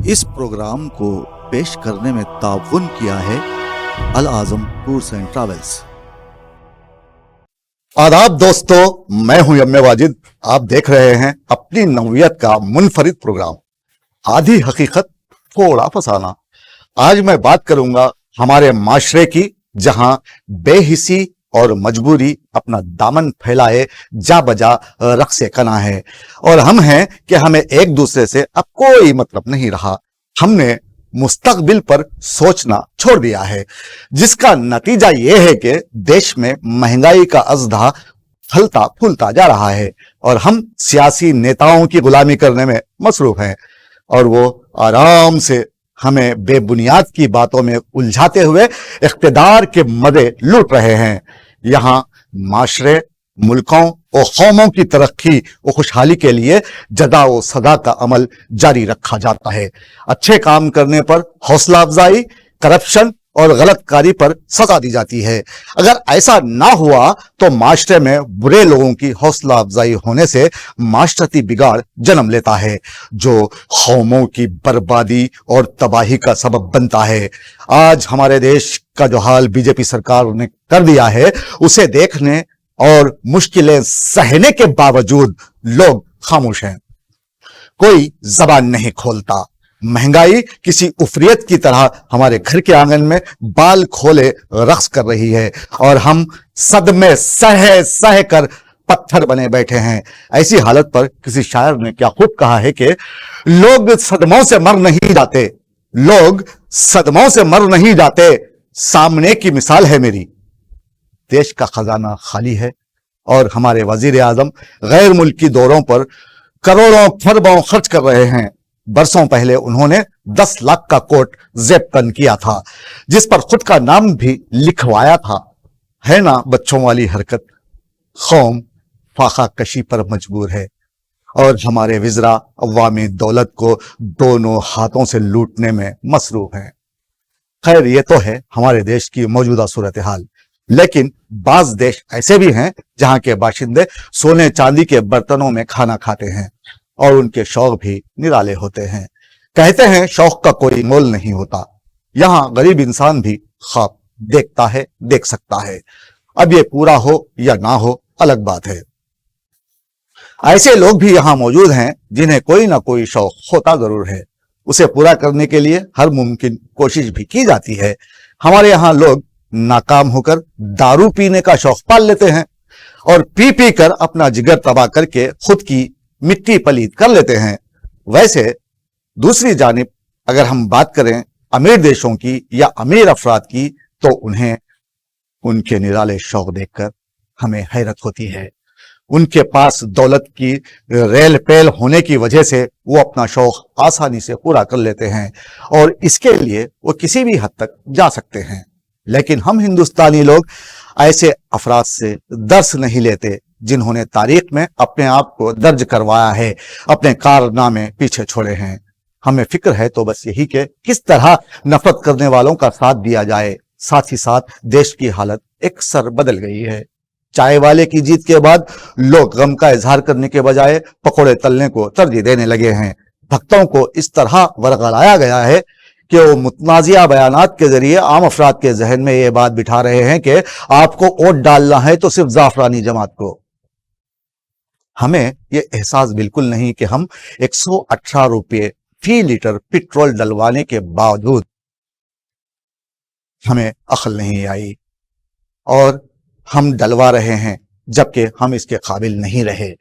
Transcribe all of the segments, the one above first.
اس programme کو پیش کرنے میں تعاون کیا ہے العظم ٹورز اینڈ ٹریولز۔ آداب دوستو، میں ہوں یم واجد۔ آپ دیکھ رہے ہیں اپنی نوعیت کا منفرد پروگرام آدھی حقیقت تھوڑا فسانہ۔ آج میں بات کروں گا ہمارے معاشرے کی، جہاں بے حسی اور مجبوری اپنا دامن پھیلائے جا بجا رقص کنا ہے، اور ہم ہیں کہ ہمیں ایک دوسرے سے اب کوئی مطلب نہیں رہا۔ ہم نے مستقبل پر سوچنا چھوڑ دیا ہے، جس کا نتیجہ یہ ہے کہ دیش میں مہنگائی کا ازدہا پھلتا پھولتا جا رہا ہے، اور ہم سیاسی نیتاؤں کی غلامی کرنے میں مصروف ہیں، اور وہ آرام سے ہمیں بے بنیاد کی باتوں میں الجھاتے ہوئے اقتدار کے مزے لوٹ رہے ہیں۔ یہاں معاشرے، ملکوں اور قوموں کی ترقی و خوشحالی کے لیے جزا و سزا کا عمل جاری رکھا جاتا ہے۔ اچھے کام کرنے پر حوصلہ افزائی، کرپشن اور غلط کاری پر سزا دی جاتی ہے۔ اگر ایسا نہ ہوا تو معاشرے میں برے لوگوں کی حوصلہ افزائی ہونے سے معاشرتی بگاڑ جنم لیتا ہے، جو قوموں کی بربادی اور تباہی کا سبب بنتا ہے۔ آج ہمارے دیش کا جو حال بی جے پی سرکار نے کر دیا ہے، اسے دیکھنے اور مشکلیں سہنے کے باوجود لوگ خاموش ہیں، کوئی زبان نہیں کھولتا۔ مہنگائی کسی عفریت کی طرح ہمارے گھر کے آنگن میں بال کھولے رقص کر رہی ہے، اور ہم صدمے سہ کر پتھر بنے بیٹھے ہیں۔ ایسی حالت پر کسی شاعر نے کیا خوب کہا ہے کہ لوگ صدموں سے مر نہیں جاتے، لوگ صدموں سے مر نہیں جاتے، سامنے کی مثال ہے میری۔ دیش کا خزانہ خالی ہے، اور ہمارے وزیر اعظم غیر ملکی دوروں پر کروڑوں کھربوں خرچ کر رہے ہیں۔ برسوں پہلے انہوں نے 10 لاکھ کا کوٹ زیب تن کیا تھا، جس پر خود کا نام بھی لکھوایا تھا۔ ہے نا بچوں والی حرکت؟ قوم فاقہ کشی پر مجبور ہے، اور ہمارے وزراء عوامی دولت کو دونوں ہاتھوں سے لوٹنے میں مصروف ہیں۔ خیر، یہ تو ہے ہمارے دیش کی موجودہ صورتحال، لیکن بعض دیش ایسے بھی ہیں جہاں کے باشندے سونے چاندی کے برتنوں میں کھانا کھاتے ہیں، اور ان کے شوق بھی نرالے ہوتے ہیں۔ کہتے ہیں شوق کا کوئی مول نہیں ہوتا۔ یہاں غریب انسان بھی خواب دیکھتا ہے، دیکھ سکتا ہے۔ اب یہ پورا ہو یا نہ ہو الگ بات ہے۔ ایسے لوگ بھی یہاں موجود ہیں جنہیں کوئی نہ کوئی شوق ہوتا ضرور ہے، اسے پورا کرنے کے لیے ہر ممکن کوشش بھی کی جاتی ہے۔ ہمارے یہاں لوگ ناکام ہو کر دارو پینے کا شوق پال لیتے ہیں، اور پی پی کر اپنا جگر تباہ کر کے خود کی مٹی پلید کر لیتے ہیں۔ ویسے دوسری جانب اگر ہم بات کریں امیر دیشوں کی یا امیر افراد کی، تو انہیں ان کے نرالے شوق دیکھ کر ہمیں حیرت ہوتی ہے۔ ان کے پاس دولت کی ریل پیل ہونے کی وجہ سے وہ اپنا شوق آسانی سے پورا کر لیتے ہیں، اور اس کے لیے وہ کسی بھی حد تک جا سکتے ہیں۔ لیکن ہم ہندوستانی لوگ ایسے افراد سے درس نہیں لیتے جنہوں نے تاریخ میں اپنے آپ کو درج کروایا ہے، اپنے کارنامے پیچھے چھوڑے ہیں۔ ہمیں فکر ہے تو بس یہی کہ کس طرح نفرت کرنے والوں کا ساتھ دیا جائے۔ ساتھ ہی ساتھ دیش کی حالت ایک سر بدل گئی ہے۔ چائے والے کی جیت کے بعد لوگ غم کا اظہار کرنے کے بجائے پکوڑے تلنے کو ترجیح دینے لگے ہیں۔ بھکتوں کو اس طرح ورغلایا گیا ہے کہ وہ متنازعہ بیانات کے ذریعے عام افراد کے ذہن میں یہ بات بٹھا رہے ہیں کہ آپ کو ووٹ ڈالنا ہے تو صرف زعفرانی جماعت کو۔ ہمیں یہ احساس بالکل نہیں کہ ہم 118 روپے فی لیٹر پٹرول ڈلوانے کے باوجود ہمیں عقل نہیں آئی، اور ہم ڈلوا رہے ہیں جبکہ ہم اس کے قابل نہیں رہے۔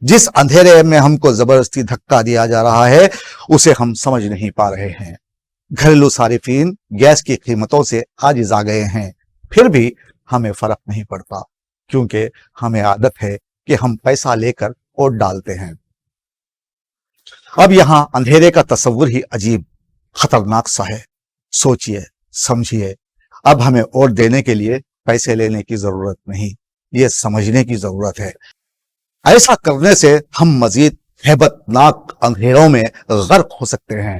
جس اندھیرے میں ہم کو زبردستی دھکا دیا جا رہا ہے اسے ہم سمجھ نہیں پا رہے ہیں۔ گھریلو صارفین گیس کی قیمتوں سے عاجز آ گئے ہیں، پھر بھی ہمیں فرق نہیں پڑتا، کیونکہ ہمیں عادت ہے کہ ہم پیسہ لے کر ووٹ ڈالتے ہیں۔ اب یہاں اندھیرے کا تصور ہی عجیب خطرناک سا ہے۔ سوچئے، سمجھیے، اب ہمیں ووٹ دینے کے لیے پیسے لینے کی ضرورت نہیں، یہ سمجھنے کی ضرورت ہے۔ ایسا کرنے سے ہم مزید ہیبت ناک اندھیروں میں غرق ہو سکتے ہیں۔